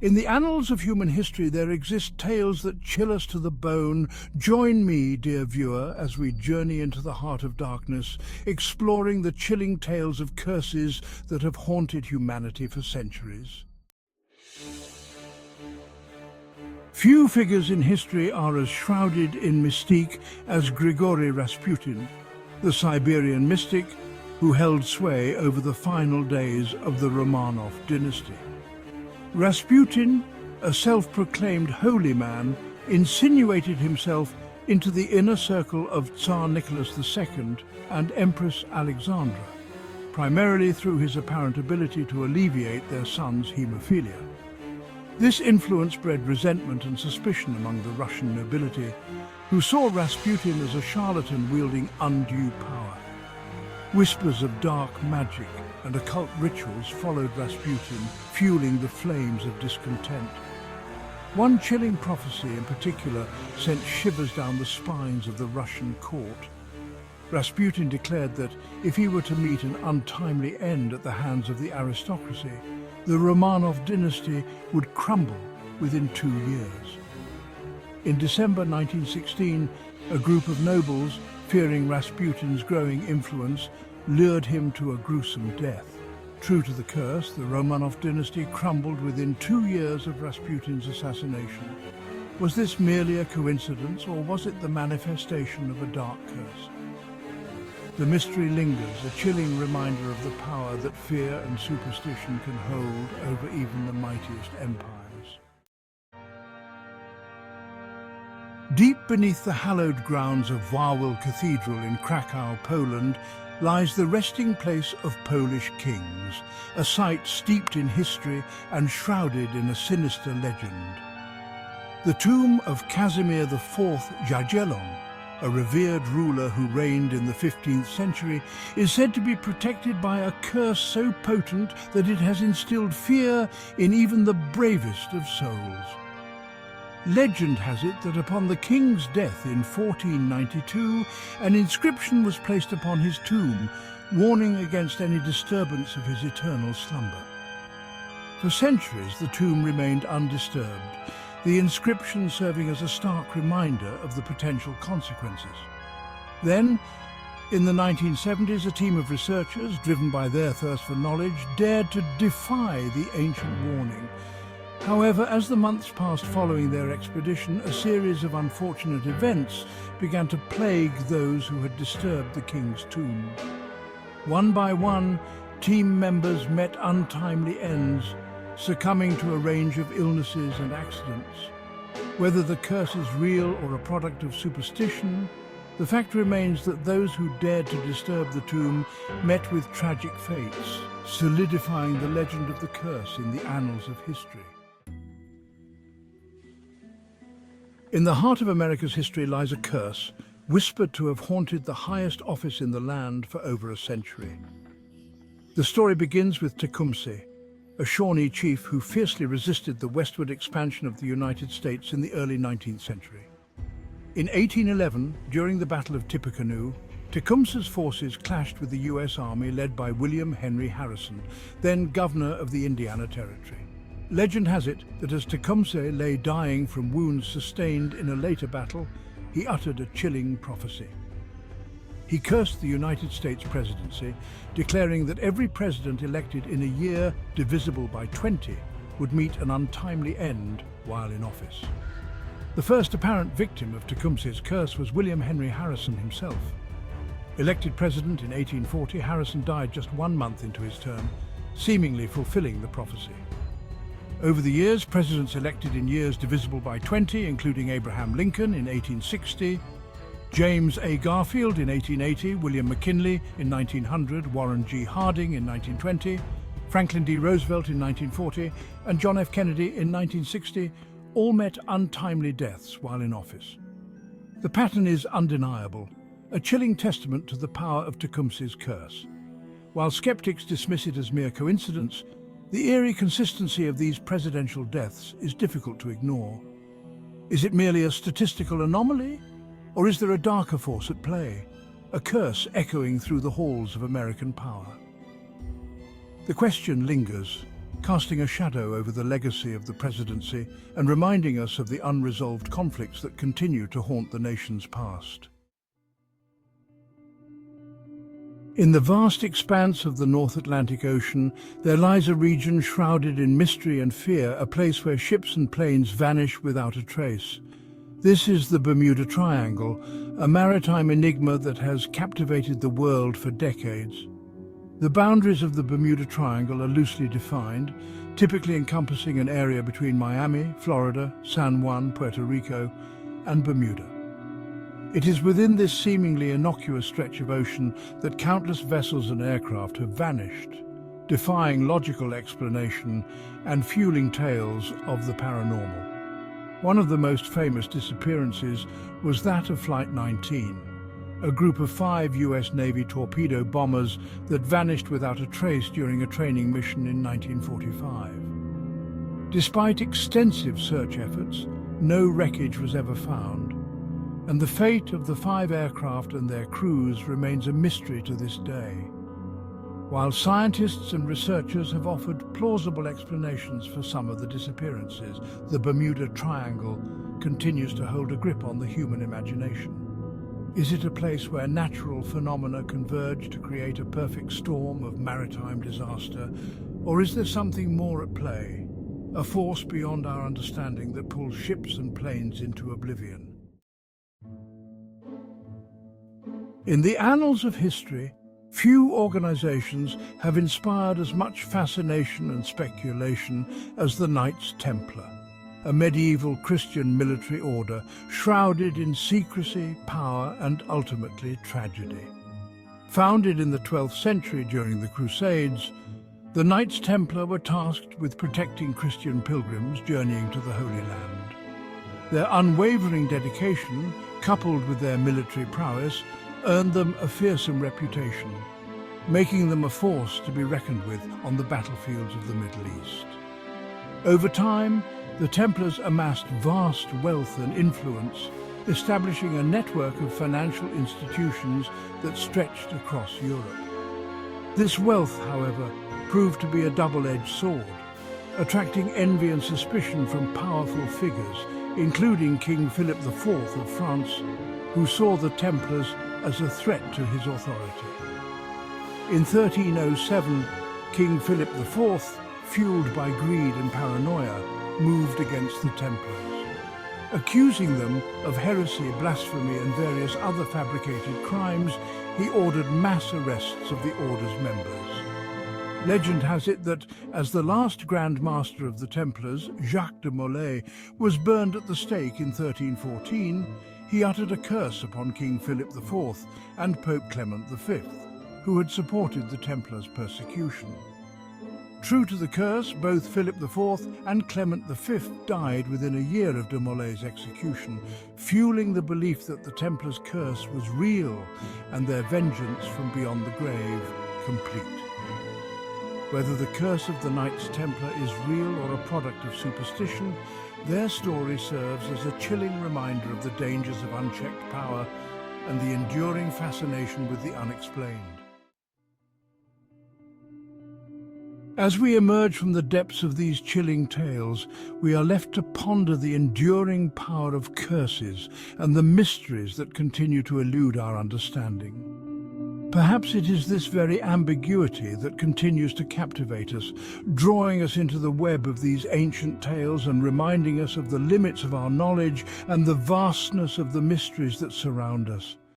In the annals of human history, there exist tales that chill us to the bone. Join me, dear viewer, as we journey into the heart of darkness, exploring the chilling tales of curses that have haunted humanity for centuries. Few figures in history are as shrouded in mystique as Grigory Rasputin, the Siberian mystic who held sway over the final days of the Romanov dynasty. Rasputin, a self-proclaimed holy man, insinuated himself into the inner circle of Tsar Nicholas II and Empress Alexandra, primarily through his apparent ability to alleviate their son's haemophilia. This influence bred resentment and suspicion among the Russian nobility, who saw Rasputin as a charlatan wielding undue power. Whispers of dark magic and occult rituals followed Rasputin, fueling the flames of discontent. One chilling prophecy in particular sent shivers down the spines of the Russian court. Rasputin declared that if he were to meet an untimely end at the hands of the aristocracy, the Romanov dynasty would crumble within 2 years. In December 1916, a group of nobles, fearing Rasputin's growing influence, lured him to a gruesome death. True to the curse, the Romanov dynasty crumbled within 2 years of Rasputin's assassination. Was this merely a coincidence, or was it the manifestation of a dark curse? The mystery lingers, a chilling reminder of the power that fear and superstition can hold over even the mightiest empires. Deep beneath the hallowed grounds of Wawel Cathedral in Krakow, Poland, lies the resting place of Polish kings, a site steeped in history and shrouded in a sinister legend. The tomb of Casimir IV Jagiellon, a revered ruler who reigned in the 15th century, is said to be protected by a curse so potent that it has instilled fear in even the bravest of souls. Legend has it that upon the king's death in 1492, an inscription was placed upon his tomb, warning against any disturbance of his eternal slumber. For centuries, the tomb remained undisturbed, the inscription serving as a stark reminder of the potential consequences. Then, in the 1970s, a team of researchers, driven by their thirst for knowledge, dared to defy the ancient warning. However, as the months passed following their expedition, a series of unfortunate events began to plague those who had disturbed the king's tomb. One by one, team members met untimely ends, succumbing to a range of illnesses and accidents. Whether the curse is real or a product of superstition, the fact remains that those who dared to disturb the tomb met with tragic fates, solidifying the legend of the curse in the annals of history. In the heart of America's history lies a curse, whispered to have haunted the highest office in the land for over a century. The story begins with Tecumseh, a Shawnee chief who fiercely resisted the westward expansion of the United States in the early 19th century. In 1811, during the Battle of Tippecanoe, Tecumseh's forces clashed with the U.S. Army led by William Henry Harrison, then governor of the Indiana Territory. Legend has it that as Tecumseh lay dying from wounds sustained in a later battle, he uttered a chilling prophecy. He cursed the United States presidency, declaring that every president elected in a year divisible by 20 would meet an untimely end while in office. The first apparent victim of Tecumseh's curse was William Henry Harrison himself. Elected president in 1840, Harrison died just 1 month into his term, seemingly fulfilling the prophecy. Over the years, presidents elected in years divisible by 20, including Abraham Lincoln in 1860, James A. Garfield in 1880, William McKinley in 1900, Warren G. Harding in 1920, Franklin D. Roosevelt in 1940, and John F. Kennedy in 1960, all met untimely deaths while in office. The pattern is undeniable, a chilling testament to the power of Tecumseh's curse. While skeptics dismiss it as mere coincidence, the eerie consistency of these presidential deaths is difficult to ignore. Is it merely a statistical anomaly? Or is there a darker force at play, a curse echoing through the halls of American power? The question lingers, casting a shadow over the legacy of the presidency and reminding us of the unresolved conflicts that continue to haunt the nation's past. In the vast expanse of the North Atlantic Ocean, there lies a region shrouded in mystery and fear, a place where ships and planes vanish without a trace. This is the Bermuda Triangle, a maritime enigma that has captivated the world for decades. The boundaries of the Bermuda Triangle are loosely defined, typically encompassing an area between Miami, Florida, San Juan, Puerto Rico, and Bermuda. It is within this seemingly innocuous stretch of ocean that countless vessels and aircraft have vanished, defying logical explanation and fueling tales of the paranormal. One of the most famous disappearances was that of Flight 19, a group of 5 US Navy torpedo bombers that vanished without a trace during a training mission in 1945. Despite extensive search efforts, no wreckage was ever found, and the fate of the 5 aircraft and their crews remains a mystery to this day. While scientists and researchers have offered plausible explanations for some of the disappearances, the Bermuda Triangle continues to hold a grip on the human imagination. Is it a place where natural phenomena converge to create a perfect storm of maritime disaster, or is there something more at play, a force beyond our understanding that pulls ships and planes into oblivion? In the annals of history, few organizations have inspired as much fascination and speculation as the Knights Templar, a medieval Christian military order shrouded in secrecy, power, and ultimately tragedy. Founded in the 12th century during the Crusades, the Knights Templar were tasked with protecting Christian pilgrims journeying to the Holy Land. Their unwavering dedication, coupled with their military prowess, earned them a fearsome reputation, making them a force to be reckoned with on the battlefields of the Middle East. Over time, the Templars amassed vast wealth and influence, establishing a network of financial institutions that stretched across Europe. This wealth, however, proved to be a double-edged sword, attracting envy and suspicion from powerful figures, including King Philip IV of France, who saw the Templars as a threat to his authority. In 1307, King Philip IV, fueled by greed and paranoia, moved against the Templars. Accusing them of heresy, blasphemy, and various other fabricated crimes, he ordered mass arrests of the order's members. Legend has it that, as the last Grand Master of the Templars, Jacques de Molay, was burned at the stake in 1314, he uttered a curse upon King Philip IV and Pope Clement V, who had supported the Templars' persecution. True to the curse, both Philip IV and Clement V died within a year of de Molay's execution, fueling the belief that the Templars' curse was real and their vengeance from beyond the grave complete. Whether the curse of the Knights Templar is real or a product of superstition, their story serves as a chilling reminder of the dangers of unchecked power and the enduring fascination with the unexplained. As we emerge from the depths of these chilling tales, we are left to ponder the enduring power of curses and the mysteries that continue to elude our understanding. Perhaps it is this very ambiguity that continues to captivate us, drawing us into the web of these ancient tales and reminding us of the limits of our knowledge and the vastness of the mysteries that surround us.